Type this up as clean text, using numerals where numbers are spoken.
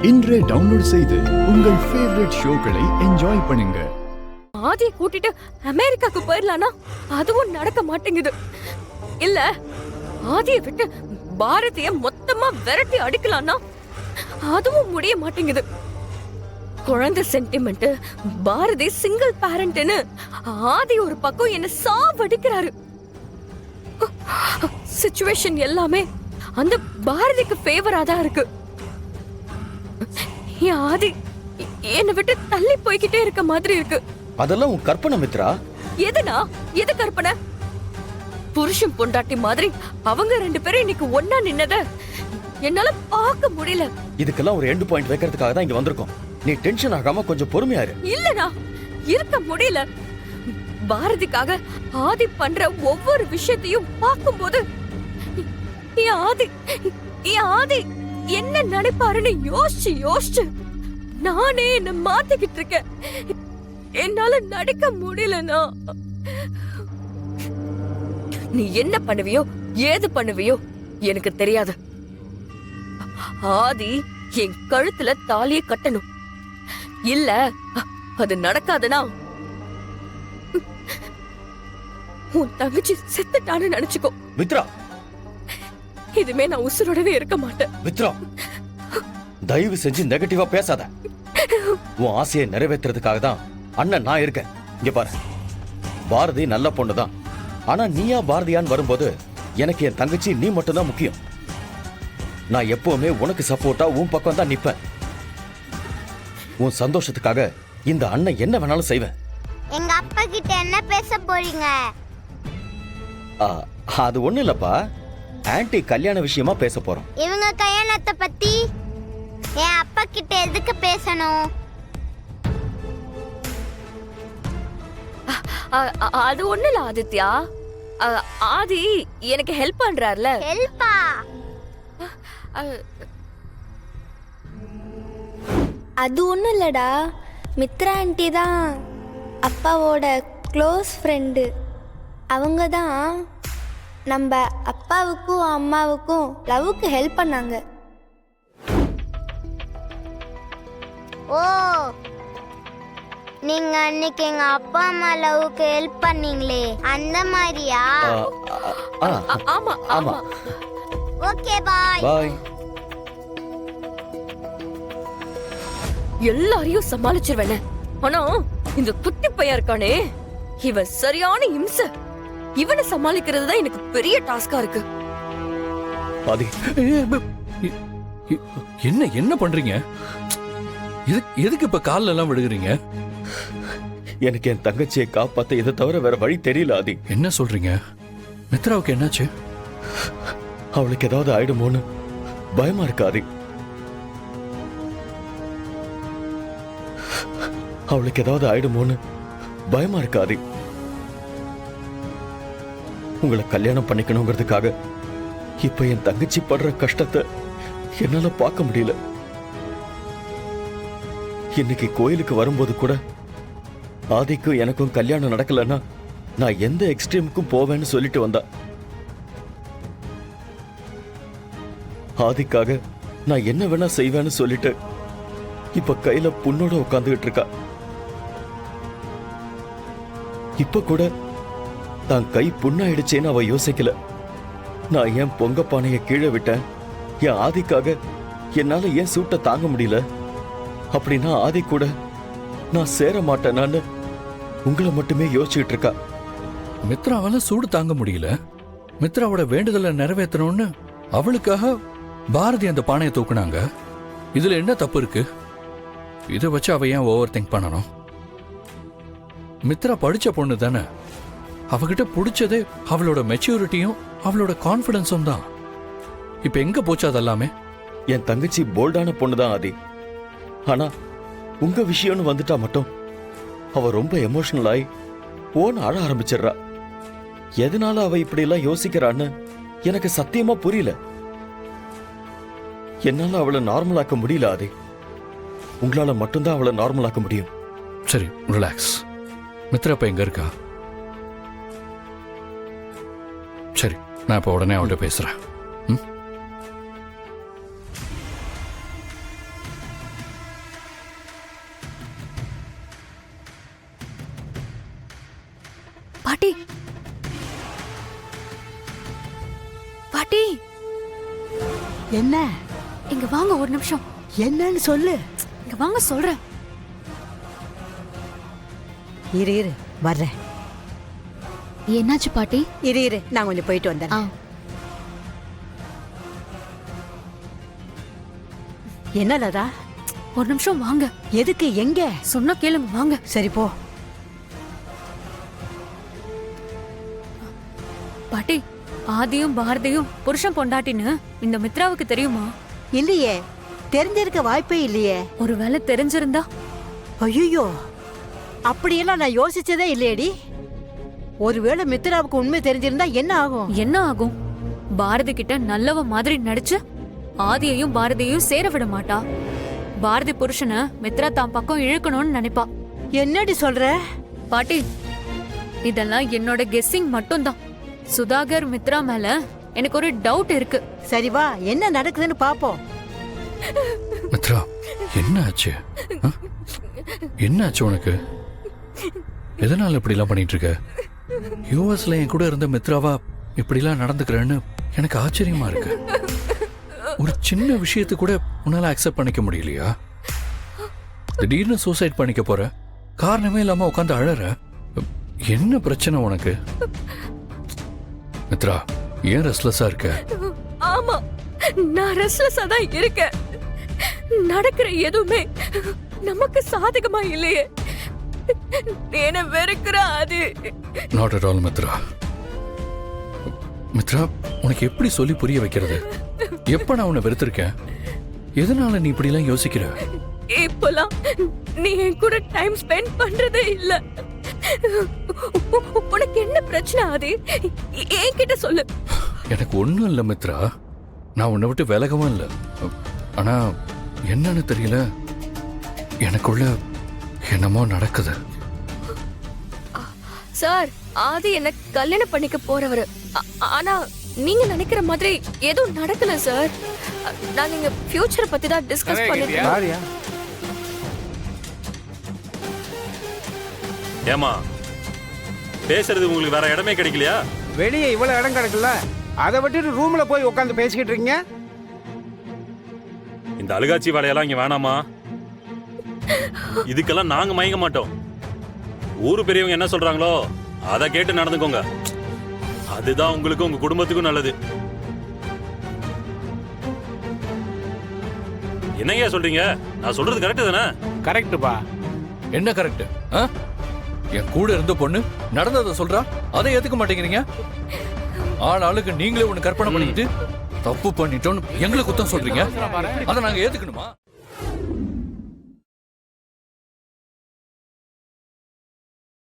இன்றே டவுன்லோட் செய்து உங்கள் ஃபேவரட் ஷோக்களை என்ஜாய் பண்ணுங்க. ஆதியை கூட்டிட்டு அமெரிக்காக்கு போயிடலானா அதுவும் நடக்க மாட்டேங்குது. இல்ல ஆதியை விட்டு பாரதிய மொத்தமா விரட்டி அடிக்கலாம்னா அதுவும் முடிய மாட்டேங்குது. குழந்தை சென்டிமெண்ட், பாரதி சிங்கிள் பேரண்ட்னு ஆதி ஒரு பக்கம் என்ன சாவடிக்கிறாரு. சிச்சுவேஷன் எல்லாமே அந்த பாரதிக்கு ஃபேவரா தான் இருக்கு. ஆதி என்னை விட்டு தள்ளி போய்கிட்டே இருக்க மாதிரி இருக்கு. அதெல்லாம் உன் கற்பனை மித்ரா. எதுனா எது கற்பனை? புருஷன் பொண்டாட்டி மாதிரி அவங்க ரெண்டு பேரும் இன்னைக்கு ஒன்னா நின்னத என்னால பார்க்க முடியல. இதுக்கெல்லாம் ஒரு எண்ட் பாயிண்ட் வைக்கிறதுக்காக தான் இங்க வந்திருக்கோம். நீ டென்ஷன் ஆகாம கொஞ்சம் பொறுமையா இரு. இல்லனா இருக்க முடியல. பாரதிக்காக ஆதி பண்ற ஒவ்வொரு விஷயத்தையும் பார்க்கும்போது ஆதி என்ன நினைப்பாருன்னு யோசிச்சு நானே என்ன மாத்திக்கிட்டு இருக்கேன். என்னால நடிக்க முடியலனா நீ என்ன பண்ணுவியோ ஏது பண்ணுவியோ எனக்கு தெரியாது. ஆதி என் கழுத்துல தாலியை கட்டணும். இல்ல அது நடக்காதுனா உன் தங்கச்சி செத்துட்டான்னு நினைச்சுக்கோ. மித்ரா, இதுமே நான் உசுரோடவே இருக்க மாட்டேன். மித்ரா, தயவு செஞ்சு நெகட்டிவா பேசாத. உன் ஆசையை நிறைவேற்றுறதுக்காக தான் அண்ணன் நான் இருக்கேன். இங்க பாரு, பாரதி நல்ல பொண்ணுதான். ஆனா நீயா பாரதியான்னு வரும்போது எனக்கு என் தங்கச்சி நீ மட்டும் தான் முக்கியம். நான் எப்பவுமே உனக்கு சப்போர்ட்டா உன் பக்கம் தான் நிப்பேன். உன் சந்தோஷத்துக்காக இந்த அண்ணன் என்ன வேணாலும் செய்வேன். எங்க அப்பா கிட்ட என்ன பேச போறீங்க? அது ஒண்ணு இல்லப்பா, ஆன்ட்டி கல்யாண விஷயமா பேச போறோம். இவங்க கல்யாணத்தை பத்தி என் அப்பா கிட்ட எதுக்கு பேசணும்? அது ஒண்ணு இல்ல ஆதித்யா. ஆதி எனக்கு ஹெல்ப் பண்றாருல. ஹெல்ப்பா? அது ஒன்றும் இல்லடா, மித்ரா ஆண்டி தான் அப்பாவோட க்ளோஸ் ஃப்ரெண்டு. அவங்க தான் நம்ம அப்பாவுக்கும் அம்மாவுக்கும் லவ்வுக்கு ஹெல்ப் பண்ணாங்க. ஓ, நீங்க அன்னைக்கு எங்க அப்பா அம்மா லவ்வுக்கு ஹெல்ப் பண்ணீங்களே அந்த மாதிரியா? ஆமா ஆமா. ஓகே, பாய். பாய். எல்லாரையும் சமாளிச்சிருவேனே. ஆனா இந்த குட்டி பையன் இருக்கானே, இவன் சரியான இம்சை. இவனை சமாளிக்கிறது தான் எனக்கு பெரிய டாஸ்கா இருக்கு. ஆதி, என்ன என்ன பண்றீங்க? எதுக்கு இப்ப கால்ல எல்லாம் விடுகிறீங்க? எனக்கு என் தங்கச்சியை காப்பாத்த இதை தவிர வேற வழி தெரியல. ஆதி, என்ன சொல்றீங்க? மித்ராவுக்கு என்னாச்சு? அவளுக்கு ஏதாவது ஆயிடுமோன்னு பயமா இருக்கு. ஆதி, அவளுக்கு ஏதாவது ஆயிடுமோன்னு பயமா இருக்கு. ஆதி, உங்களை கல்யாணம் பண்ணிக்கணுங்கிறதுக்காக இப்ப என் தங்கச்சி படுற கஷ்டத்தை என்னால பார்க்க முடியல. இன்னைக்கு கோயிலுக்கு வரும்போது கூட ஆதிக்கும் எனக்கும் கல்யாணம் நடக்கலன்னா நான் எந்த எக்ஸ்ட்ரீமுக்கும் போவேன்னு சொல்லிட்டு வந்தா. ஆதிக்காக நான் என்ன வேணா செய்வேன்னு சொல்லிட்டு இப்ப கையில புண்ணோட உட்காந்துகிட்டு இருக்கா. இப்ப கூட தான் கை புண்ணாயிடுச்சேன்னு அவ யோசிக்கல. நான் ஏன் பொங்க பானைய கீழே விட்டேன், என் ஆதிக்காக என்னால ஏன் சூட்டை தாங்க முடியல, அப்படின்னா ஆதி கூட நான் சேர மாட்டேனான்னு உங்களை மட்டுமே யோசிச்சுட்டு இருக்கா. மித்ராவால சூடு தாங்க முடியல. மித்ராவோட வேண்டுதலை நிறைவேற்றணும்னு அவளுக்காக பாரதி அந்த பானையை தூக்குனாங்க. இதுல என்ன தப்பு இருக்கு? இதை வச்சு அவ ஏன் ஓவர் திங்க் பண்ணணும்? மித்ரா படிச்ச பொண்ணு தானே. அவகிட்ட பிடிச்சதே அவளோட மெச்சூரிட்டியும் அவளோட கான்பிடன்ஸும் தான். இப்ப எங்க போச்சு அதெல்லாமே? என் தங்கச்சி போல்டான பொண்ணுதான் ஆதி. ஆனா உங்க விஷயம்னு வந்துட்டா மட்டும் அவ ரொம்ப எமோஷனல் ஆகி ஓன்னு அழ ஆரம்பிச்சிடுறா. எதனால அவ இப்படி எல்லாம் யோசிக்கிறான்னு எனக்கு சத்தியமா புரியல. என்னால அவளை நார்மலாக்க முடியல. ஆதி, உங்களால மட்டும்தான் அவளை நார்மலாக்க முடியும். சரி, ரிலாக்ஸ். மித்ரா இப்ப எங்க இருக்கா? சரி, நான் இப்ப உடனே அவள்கிட்ட பேசுறேன். பாட்டி பாட்டி என்ன இங்க வாங்க ஒரு நிமிஷம். என்னன்னு சொல்லு. இங்க வாங்க சொல்றேன். இரு இரு வர்றேன். என்னாச்சு பாட்டி? இரு நான் கொஞ்சம் போயிட்டு வந்தேன். என்ன லதா? ஒரு நிமிஷம் வாங்க. எதுக்கு? எங்க? சொன்னா கேளுங்க வாங்க. சரி போ. பாட்டி, ஆதியும் பாரதியும் புருஷன் பொண்டாட்டின்னு இந்த மித்ராவுக்கு தெரியுமா? இல்லையே, தெரிஞ்சிருக்க வாய்ப்பே இல்லையே. ஒருவேளை தெரிஞ்சிருந்தா? ஐயோ, அப்படியெல்லாம் நான் யோசிச்சதே இல்லையேடி. ஒருவேளை மித்ராவுக்கு உண்மை தெரிஞ்சிருந்தா என்ன ஆகும்? என்ன ஆகும்? பாரதி கிட்ட நல்லவ மாதிரி நடிச்சு ஆதியையும் பாரதியையும் சேர விட மாட்டா. பாரதி புருஷனை மித்ரா தான் பக்கம் இழுக்கணும்னு நினைப்பா. என்னடி சொல்ற? பாட்டி, இதெல்லாம் என்னோட கெஸ்ஸிங் மட்டும்தான். சுதாகர் மித்ரா மேல எனக்கு ஒரு டவுட் இருக்கு. சரி வா, என்ன நடக்குதுன்னு பாப்போம். மித்ரா, என்ன ஆச்சு? என்ன ஆச்சு உனக்கு? எதனால இப்படி எல்லாம் பண்ணிட்டு இருக்க? யூஎஸ்ல என் கூட இருந்த மித்ராவா இப்படிலாம் நடந்துக்கிறேன்னு எனக்கு ஆச்சரியமா இருக்கு. ஒரு சின்ன விஷயத்தை கூட உன்னால அக்செப்ட் பண்ணிக்க முடியலையா? திடீர்னு சூசைட் பண்ணிக்க போற, காரணமே இல்லாம உட்காந்து அழற. என்ன பிரச்சனை உனக்கு? மித்ரா, ஏன் ரெஸ்ட்லெஸ்ஸா இருக்க? ஆமா, நான் ரெஸ்ட்லெஸ்ஸா தான் இருக்கேன். நடக்கிற எதுவுமே நமக்கு சாதகமா இல்லையே. என்ன வெறுக்கிற அது. Not at all Mitra. Mitra, உனக்கு எப்படி சொல்லி புரிய வைக்கிறது? எப்ப நான் உன்னை வெறுத்திருக்கேன்? எதனால நீ இப்படி எல்லாம் யோசிக்கிற? இப்பெல்லாம் நீ என் கூட டைம் ஸ்பெண்ட் பண்றதே இல்ல. உனக்கு என்ன பிரச்சனை ஆதி? என்கிட்ட சொல்லு. எனக்கு ஒண்ணும் இல்ல மித்ரா, நான் உன்னை விட்டு விலகவும் இல்ல. ஆனா என்னன்னு தெரியல, எனக்குள்ள என்னமோ நடக்குது. சார், ஆதி என்ன கல்யாணம் பண்ணிக்க போறவரு. ஆனா நீங்க நினைக்கிற மாதிரி எதுவும் நடக்கல சார். நாங்க இங்க ஃபியூச்சரை பத்தி தான் டிஸ்கஸ் பண்ணிட்டு இருக்கோம். ஏமா பேசுறது உங்களுக்கு வேற இடமே கிடைக்கலையா? வெளியே இவ்வளவு இடம் கிடக்குல்ல, அதை விட்டுட்டு ரூம்ல போய் உட்காந்து பேசிக்கிட்டு இருக்கீங்க. இந்த அழுகாட்சி வேலையெல்லாம் இங்க வேணாமா? இதுக்கெல்லாம் நாங்க மயங்க மாட்டோம். ஊரு பெரியவங்க என்ன சொல்றாங்களோ அதை கேட்டு நடந்துக்கோங்க. அதுதான் உங்களுக்கு உங்க குடும்பத்துக்கும் நல்லது. என்னங்க சொல்றீங்க? நான் சொல்றது கரெக்ட் தானே? கரெக்டுப்பா. என்ன கரெக்ட்? என் கூட இருந்த பொண்ணு நடந்ததை சொல்றா, அதை ஏத்துக்க மாட்டேங்கிறீங்க. ஆளுக்கு நீங்களே ஒண்ணு கற்பனை பண்ணிட்டு தப்பு பண்ணிட்டோன்னு எங்களை குத்தம் சொல்றீங்க. அதை நாங்க ஏத்துக்கணுமா?